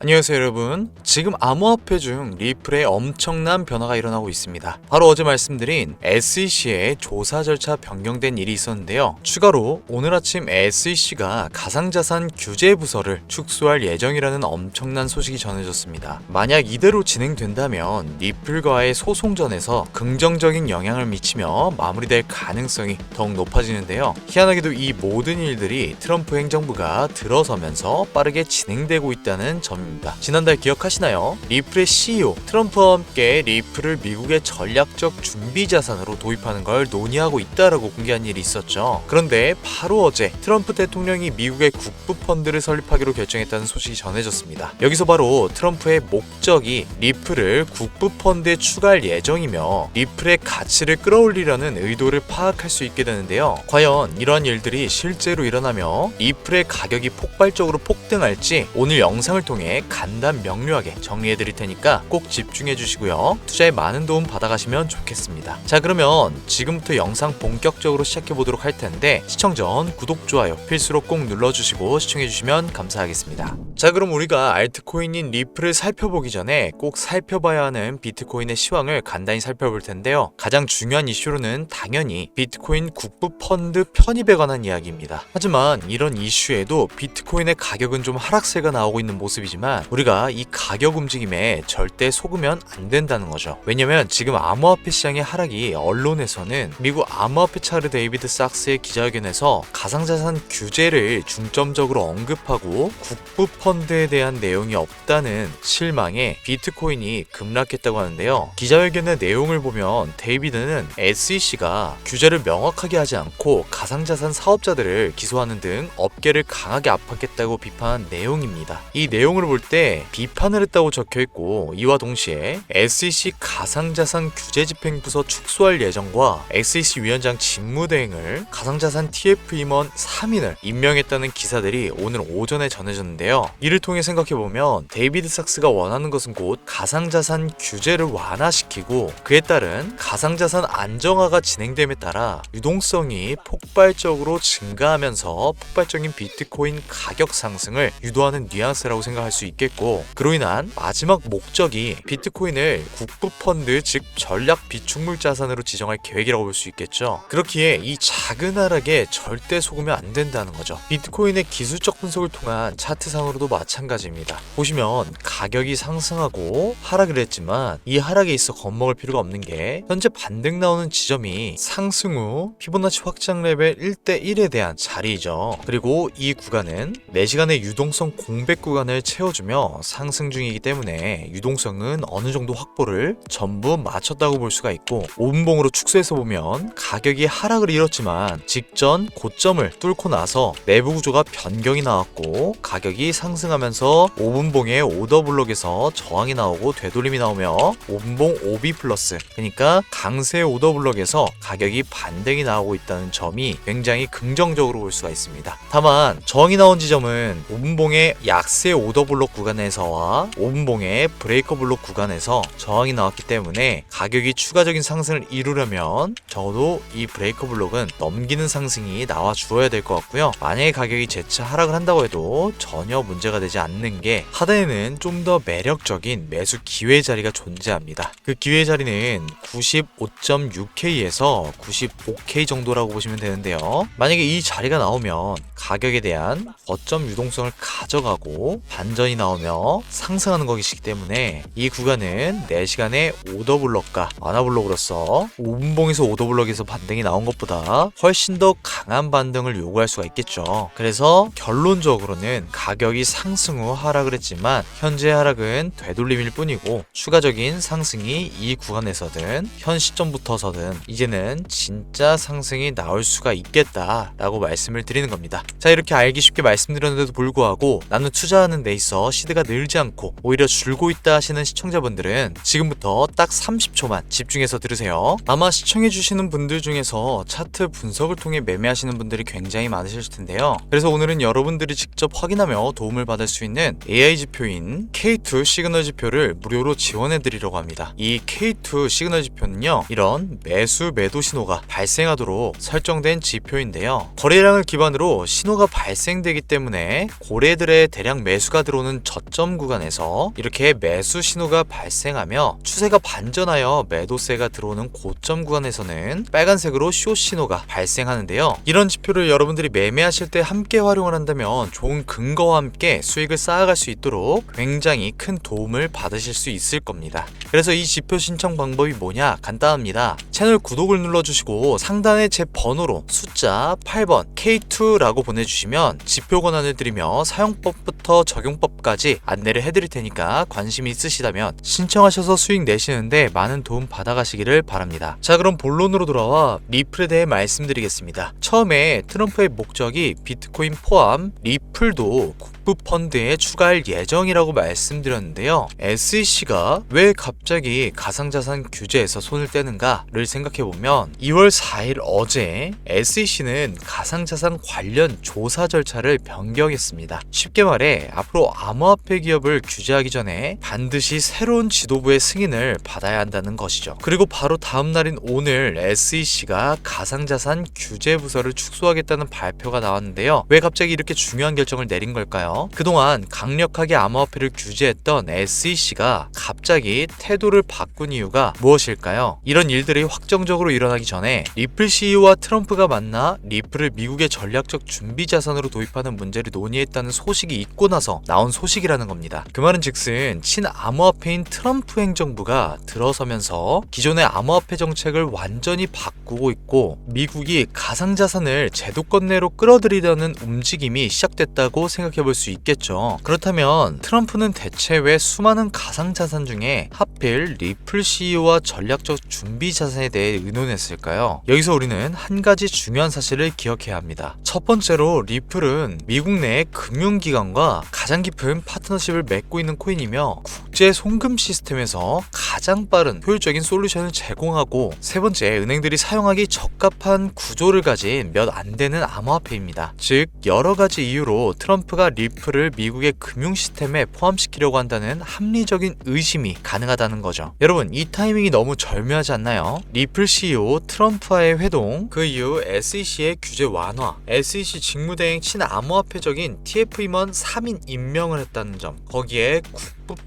안녕하세요 여러분. 지금 암호화폐 중 리플에 엄청난 변화가 일어나고 있습니다. 바로 어제 말씀드린 SEC의 조사 절차 변경된 일이 있었는데요. 추가로 오늘 아침 SEC가 가상자산 규제 부서를 축소할 예정이라는 엄청난 소식이 전해졌습니다. 만약 이대로 진행된다면 리플과의 소송전에서 긍정적인 영향을 미치며 마무리될 가능성이 더욱 높아지는데요. 희한하게도 이 모든 일들이 트럼프 행정부가 들어서면서 빠르게 진행되고 있다는 점입니다. 지난달 기억하시나요? 리플의 CEO 트럼프와 함께 리플을 미국의 전략적 준비 자산으로 도입하는 걸 논의하고 있다라고 공개한 일이 있었죠. 그런데 바로 어제 트럼프 대통령이 미국의 국부 펀드를 설립하기로 결정했다는 소식이 전해졌습니다. 여기서 바로 트럼프의 목적이 리플을 국부 펀드에 추가할 예정이며 리플의 가치를 끌어올리려는 의도를 파악할 수 있게 되는데요. 과연 이러한 일들이 실제로 일어나며 리플의 가격이 폭발적으로 폭등할지 오늘 영상을 통해 간단 명료하게 정리해 드릴 테니까 꼭 집중해 주시고요. 투자에 많은 도움 받아가시면 좋겠습니다. 자, 그러면 지금부터 영상 본격적으로 시작해 보도록 할 텐데 시청 전 구독, 좋아요 필수로 꼭 눌러주시고 시청해 주시면 감사하겠습니다. 자, 그럼 우리가 알트코인인 리플을 살펴보기 전에 꼭 살펴봐야 하는 비트코인의 시황을 간단히 살펴볼 텐데요. 가장 중요한 이슈로는 당연히 비트코인 국부 펀드 편입에 관한 이야기입니다. 하지만 이런 이슈에도 비트코인의 가격은 좀 하락세가 나오고 있는 모습이지만 우리가 이 가격 움직임에 절대 속으면 안 된다는 거죠. 왜냐면 지금 암호화폐 시장의 하락이 언론에서는 미국 암호화폐 차르 데이비드 sak스의 기자회견에서 가상자산 규제를 중점적으로 언급하고 국부 펀드에 대한 내용이 없다는 실망에 비트코인이 급락했다고 하는데요. 기자회견의 내용을 보면 데이비드는 SEC가 규제를 명확하게 하지 않고 가상자산 사업자들을 기소하는 등 업계를 강하게 압박했다고 비판한 내용입니다. 이 내용을 볼 때 비판을 했다고 적혀있고 이와 동시에 SEC 가상자산 규제집행부서 축소할 예정과 SEC 위원장 직무대행을 가상자산 TF 임원 3인을 임명했다는 기사들이 오늘 오전에 전해졌는데요. 이를 통해 생각해보면 데이비드 sak스가 원하는 것은 곧 가상자산 규제를 완화시키고 그에 따른 가상자산 안정화가 진행됨에 따라 유동성이 폭발적으로 증가하면서 폭발적인 비트코인 가격 상승을 유도하는 뉘앙스라고 생각할 수 있겠고, 그로 인한 마지막 목적이 비트코인을 국부 펀드 즉 전략 비축물 자산으로 지정할 계획이라고 볼 수 있겠죠. 그렇기에 이 작은 하락에 절대 속으면 안 된다는 거죠. 비트코인의 기술적 분석을 통한 차트상으로도 마찬가지입니다. 보시면 가격이 상승하고 하락을 했지만 이 하락에 있어 겁먹을 필요가 없는 게 현재 반등 나오는 지점이 상승 후 피보나치 확장 레벨 1대1에 대한 자리이죠. 그리고 이 구간은 4시간의 유동성 공백 구간을 채워주며 상승 중이기 때문에 유동성은 어느 정도 확보를 전부 마쳤다고 볼 수가 있고, 5분봉으로 축소해서 보면 가격이 하락을 이뤘지만 직전 고점을 뚫고 나서 내부 구조가 변경이 나왔고 가격이 상승하면서 5분봉의 오더블록에서 저항이 나오고 되돌림이 나오며 5분봉 OB 플러스, 그러니까 강세 오더블록에서 가격이 반등이 나오고 있다는 점이 굉장히 긍정적으로 볼 수가 있습니다. 다만 저항이 나온 지점은 5분봉의 약세 오더블록 구간에서와 5분봉의 브레이커 블록 구간에서 저항이 나왔기 때문에 가격이 추가적인 상승을 이루려면 적어도 이 브레이커 블록은 넘기는 상승이 나와 주어야 될 것 같고요. 만약에 가격이 재차 하락을 한다고 해도 전혀 문제가 되지 않는 게 하단에는 좀 더 매력적인 매수 기회 자리가 존재합니다. 그 기회 자리는 95.6K에서 95K 정도라고 보시면 되는데요. 만약에 이 자리가 나오면 가격에 대한 거점 유동성을 가져가고 반전이 나오며 상승하는 것이기 때문에 이 구간은 4시간의 오더블럭과 완화블럭으로서 5분봉에서 오더블럭에서 반등이 나온 것보다 훨씬 더 강한 반등을 요구할 수가 있겠죠. 그래서 결론적으로는 가격이 상승 후 하락을 했지만 현재 하락은 되돌림일 뿐이고 추가적인 상승이 이 구간에서든 현 시점부터서든 이제는 진짜 상승이 나올 수가 있겠다라고 말씀을 드리는 겁니다. 자, 이렇게 알기 쉽게 말씀드렸는데도 불구하고 나는 투자하는 데 있어 시드가 늘지 않고 오히려 줄고 있다 하시는 시청자분들은 지금부터 딱 30초만 집중해서 들으세요. 아마 시청해주시는 분들 중에서 차트 분석을 통해 매매하시는 분들이 굉장히 많으실 텐데요. 그래서 오늘은 여러분들이 직접 확인하며 도움을 받을 수 있는 AI 지표인 K2 시그널 지표를 무료로 지원해드리려고 합니다. 이 K2 시그널 지표는요, 이런 매수 매도 신호가 발생하도록 설정된 지표인데요. 거래량을 기반으로 신호가 발생되기 때문에 고래들의 대량 매수가 들어오는 들어오는 저점 구간에서 이렇게 매수 신호가 발생하며 추세가 반전하여 매도세가 들어오는 고점 구간에서는 빨간색으로 숏 신호가 발생하는데요. 이런 지표를 여러분들이 매매하실 때 함께 활용을 한다면 좋은 근거와 함께 수익을 쌓아갈 수 있도록 굉장히 큰 도움을 받으실 수 있을 겁니다. 그래서 이 지표 신청 방법이 뭐냐? 간단합니다. 채널 구독을 눌러주시고 상단에 제 번호로 숫자 8번 K2라고 보내주시면 지표 권한을 드리며 사용법부터 적용법까지 안내를 해드릴 테니까 관심이 있으시다면 신청하셔서 수익 내시는데 많은 도움 받아가시기를 바랍니다. 자, 그럼 본론으로 돌아와 리플에 대해 말씀드리겠습니다. 처음에 트럼프의 목적이 비트코인 포함 리플도 국부 펀드에 추가할 예정이라고 말씀드렸는데요. SEC가 왜 갑자기 가상자산 규제에서 손을 떼는가를 생각해보면 2월 4일 어제 SEC는 가상자산 관련 조사 절차를 변경했습니다. 쉽게 말해 앞으로 암호화폐 기업을 규제하기 전에 반드시 새로운 지도부의 승인을 받아야 한다는 것이죠. 그리고 바로 다음 날인 오늘 SEC가 가상자산 규제 부서를 축소하겠다는 발표가 나왔는데요. 왜 갑자기 이렇게 중요한 결정을 내린 걸까요? 그동안 강력하게 암호화폐를 규제했던 SEC가 갑자기 태도를 바꾼 이유가 무엇일까요? 이런 일들이 확정적으로 일어나기 전에 리플 CEO와 트럼프가 만나 리플을 미국의 전략적 준비 자산으로 도입하는 문제를 논의했다는 소식이 있고 나서 나온 소식이라는 겁니다. 그 말은 즉슨 친암호화폐인 트럼프 행정부가 들어서면서 기존의 암호화폐 정책을 완전히 바꾸고 있고 미국이 가상자산을 제도권 내로 끌어들이려는 움직임이 시작됐다고 생각해 볼 수 있겠죠. 그렇다면 트럼프는 대체 왜 수많은 가상자산 중에 하필 리플 CEO와 전략적 준비 자산에 대해 의논했을까요? 여기서 우리는 한 가지 중요한 사실을 기억해야 합니다. 첫 번째로 리플은 미국 내 금융기관과 가장 깊은 파트너십을 맺고 있는 코인이며 국제 송금 시스템에서 가장 빠른 효율적인 솔루션을 제공하고 세 번째, 은행들이 사용하기 적합한 구조를 가진 몇 안 되는 암호화폐입니다. 즉 여러 가지 이유로 트럼프가 리플을 미국의 금융 시스템에 포함시키려고 한다는 합리적인 의심이 가능하다는 거죠. 여러분, 이 타이밍이 너무 절묘하지 않나요? 리플 CEO 트럼프와의 회동, 그 이후 SEC의 규제 완화, SEC 직무대행 친암호화폐적인 TF 임원 3인 임명을 했다는 점, 거기에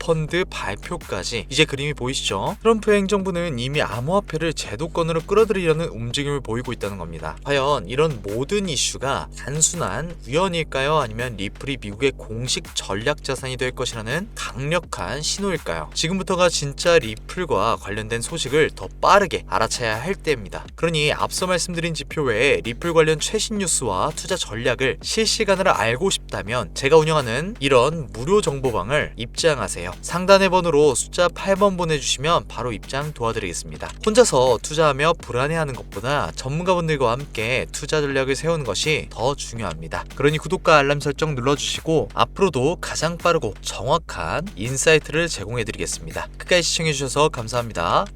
펀드 발표까지 이제 그림이 보이시죠? 트럼프 행정부는 이미 암호화폐를 제도권으로 끌어들이려는 움직임을 보이고 있다는 겁니다. 과연 이런 모든 이슈가 단순한 우연일까요? 아니면 리플이 미국의 공식 전략 자산이 될 것이라는 강력한 신호일까요? 지금부터가 진짜 리플과 관련된 소식을 더 빠르게 알아채야 할 때입니다. 그러니 앞서 말씀드린 지표 외에 리플 관련 최신 뉴스와 투자 전략을 실시간으로 알고 싶다면 제가 운영하는 이런 무료 정보방을 입장하세요. 상단의 번호로 숫자 8번 보내주시면 바로 입장 도와드리겠습니다. 혼자서 투자하며 불안해하는 것보다 전문가분들과 함께 투자 전략을 세우는 것이 더 중요합니다. 그러니 구독과 알람 설정 눌러주시고 앞으로도 가장 빠르고 정확한 인사이트를 제공해드리겠습니다. 끝까지 시청해주셔서 감사합니다.